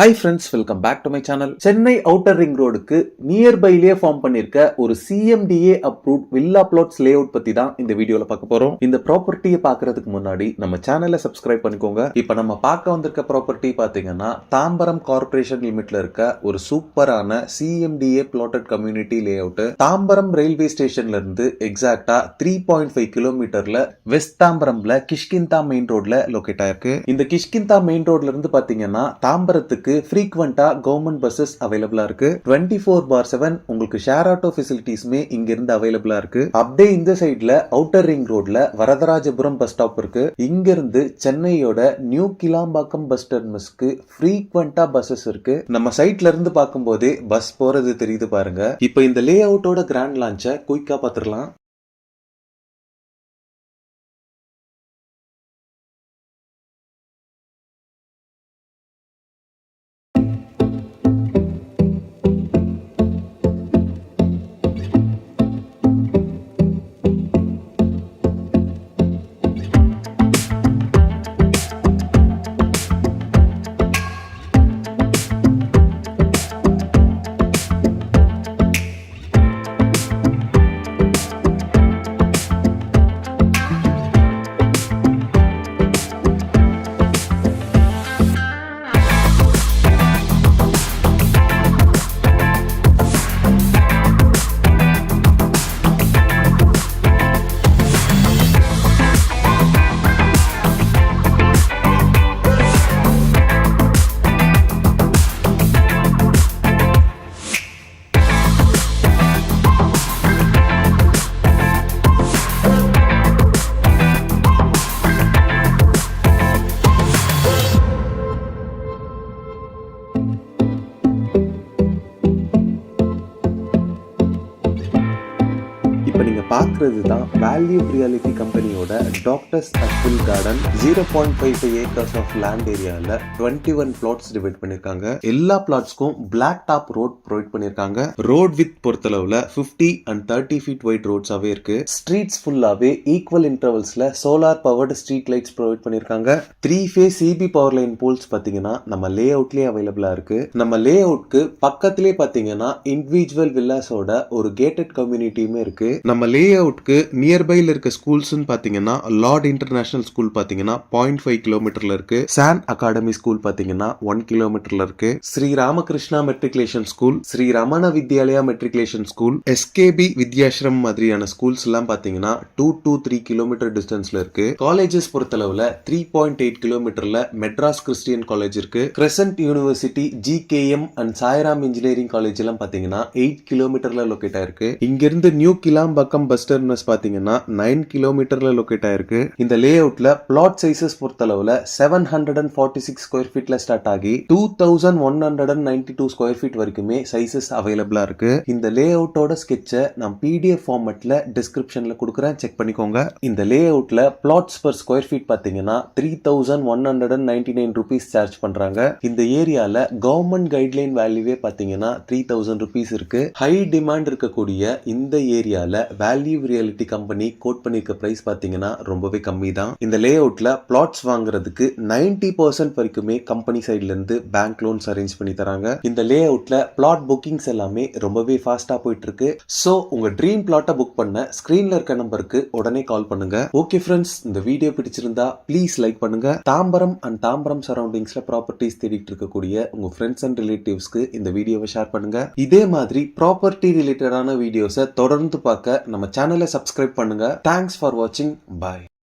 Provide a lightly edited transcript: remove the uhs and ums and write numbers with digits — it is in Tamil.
Hi friends, welcome back to my channel. Chennai outer ring ரோடுக்கு நியர்பைலேயே ஃபார்ம் பண்ணிருக்க ஒரு CMDA approved villa plots layout பத்தி தான் இந்த வீடியோல பார்க்க போறோம். இந்த ப்ராப்பர்ட்டியை பார்க்கறதுக்கு முன்னாடி நம்ம சேனலை சப்ஸ்கிரைப் பண்ணிக்கோங்க. இப்ப நம்ம பார்க்க வந்திருக்க ப்ராப்பர்ட்டி பாத்தீங்கன்னா தாம்பரம் கார்பரேஷன் லிமிட்ல இருக்க ஒரு சூப்பரான CMDA blotted community lay out. Tambaram railway ஸ்டேஷன்ல இருந்து எக்ஸாக்டா 3.5 கிலோமீட்டர்ல வெஸ்ட் தாம்பரம்ல கிஷ்கிந்தா மெயின் ரோட்ல லொகேட் ஆயிருக்கு. இந்த கிஷ்கிந்தா மெயின் ரோட்ல இருந்து பாத்தீங்கன்னா தாம்பரத்துக்கு frequent-ஆ கவர்மெண்ட் பஸ்ஸஸ் அவைலபிளா இருக்கு. 24/7 உங்களுக்கு ஷேர் ஆட்டோ ஃபெசிலிட்டிஸ்மே இங்க இருந்து அவைலபிளா இருக்கு. அப்படியே இந்த சைடுல அவுட்டர் ரிங் ரோட்ல வரதராஜபுரம் பஸ் ஸ்டாப் இருக்கு. இங்க இருந்து சென்னையோட நியூ கிளாம்பாக்கம் பஸ் டெர்மினஸ்க்கு frequent-ஆ பஸ்ஸஸ் இருக்கு. நம்ம சைட்ல இருந்து பார்க்கும்போதே பஸ் போறது தெரியுது பாருங்க. இப்போ இந்த லே அவுட்டோட கிராண்ட் லான்ச்சை குயிக்கா பாத்துடலாம். இப்போ நீங்க பார்க்கறது தான் வேல்யூ ரியாலிட்டி கம்பெனியோட doctors apple garden. 0.55 acres of land ஏரியால 21 பிளாட்ஸ் டிவைட் பண்ணிருக்காங்க. எல்லா பிளாட்ஸ்க்கும் பிளாக் டாப் ரோட் ப்ரொவைட் பண்ணிருக்காங்க. ரோட் வித் பொறுத்தளவுல 50 and 30 ஃபீட் வைட் ரோட்ஸாவே இருக்கு. ஸ்ட்ரீட்ஸ் ஃபுல்லாவே ஈக்குவல் இன்டர்வல்ஸ்ல solar powered street lights provide பண்ணிருக்காங்க. 3 phase CB power line poles பாத்தீங்கன்னா நம்ம லே அவுட்லயே அவைலபிளா இருக்கு. நம்ம லே அவுட்க்கு பக்கத்திலே பாத்தீங்கன்னா இண்டிவிஜுவல் வில்லாஸோட ஒரு கேட்டட் கம்யூனிட்டியுமே இருக்கு. நம்ம லே அவுட்க்கு நியர்பைல இருக்க ஸ்கூல்ஸ் பாத்தீங்கன்னா லார்ட் இன்டர்நேஷனல் ஸ்கூல் பாத்தீங்கன்னா 0.5 கிலோமீட்டர்ல இருக்கு. சான் அகாடமி ஸ்கூல் பாத்தீங்கன்னா 1 கிலோமீட்டர்ல இருக்கு. Shri Ramakrishna matriculation school, Shri Ramana Vidyalaya matriculation school, SKP Vidyashram மாதிரியான ஸ்கூல்ஸ் எல்லாம் பாத்தீங்கன்னா 2 to 3 கிலோமீட்டர் டிஸ்டன்ஸ்ல இருக்கு. காலேஜஸ் பொறுத்தளவுல 3.8 கிலோமீட்டர்ல மெட்ராஸ் கிறிஸ்டியன் காலேஜ் இருக்கு. Crescent university, GKM and Sairam engineering college எல்லாம் பாத்தீங்கன்னா 8 கிலோமீட்டர்ல லொகேட் ஆயிருக்கு. இங்க இருந்து நியூ கிளாம்பாக்கம் பஸ் டெர்மினஸ் பாத்தீங்கன்னா 9 கிலோமீட்டர்ல லொகேட் ஆயிருக்கு. இந்த லே அவுட்ல பிளாட் சைசஸ் பொறுத்தளவுல 746 ஸ்கொயர் ஃபீட்ல ஸ்டார்ட் ஆகி 2192 ஸ்கொயர் ஃபீட் வரைக்குமே சைசஸ் அவைலபிளா இருக்கு. இந்த லே அவுட்டோட ஸ்கெட்சை நான் பிடிஎஃப் ஃபார்மட்ல டிஸ்கிரிப்ஷன்ல கொடுக்குறேன், செக் பண்ணிக்கோங்க. இந்த லே அவுட்ல பிளாட்ஸ் பர் ஸ்கொயர் ஃபீட் பாத்தீங்கன்னா 3199 rupees சார்ஜ் பண்றாங்க. இந்த ஏரியால கவர்மெண்ட் கைட்லைன் வேல்யூவே பாத்தீங்கன்னா 3000 rupees இருக்கு. ஹை டிமாண்ட் இருக்கக்கூடிய இந்த ஏரியால வேல்யூ ரியாலிட்டி கம்பெனி கோட் பண்ணிருக்க பிரைஸ் பாத்தீங்கன்னா ரொம்பவே கம்மி தான். இந்த லே அவுட்ல பிளாட்ஸ் வாங்குறதுக்கு 90% வரைக்குமே கம்பெனி சைட்ல இருந்து பேங்க் லோன்ஸ் அரேஞ்ச் பண்ணி தராங்க. இந்த லே அவுட்ல பிளாட் புக்கிங்ஸ் எல்லாமே ரொம்பவே ஃபாஸ்டா போயிட்டு இருக்கு. சோ உங்க ட்ரீம் பிளாட்டை புக் பண்ண ஸ்கிரீன்ல இருக்க நம்பருக்கு உடனே கால் பண்ணுங்க. ஓகே ஃப்ரெண்ட்ஸ், இந்த வீடியோ பிடிச்சிருந்தா ப்ளீஸ் லைக் பண்ணுங்க. தாம்பரம் அண்ட் தாம்பரம் சரௌண்டிங்ஸ்ல ப்ராப்பர்ட்டிஸ் தேடிட்டு இருக்கக்கூடிய உங்க ஃப்ரெண்ட்ஸ் அண்ட் ரிலேட்டிவ்ஸ்க்கு இந்த வீடியோவை ஷேர் பண்ணுங்க. இதே மாதிரி ப்ராப்பர்ட்டி ரிலேட்டடான வீடியோஸை தொடர்ந்து பார்க்க நம்ம சேனலை சப்ஸ்கிரைப் பண்ணுங்க. தேங்க்ஸ் ஃபார் வாட்சிங். பாய்.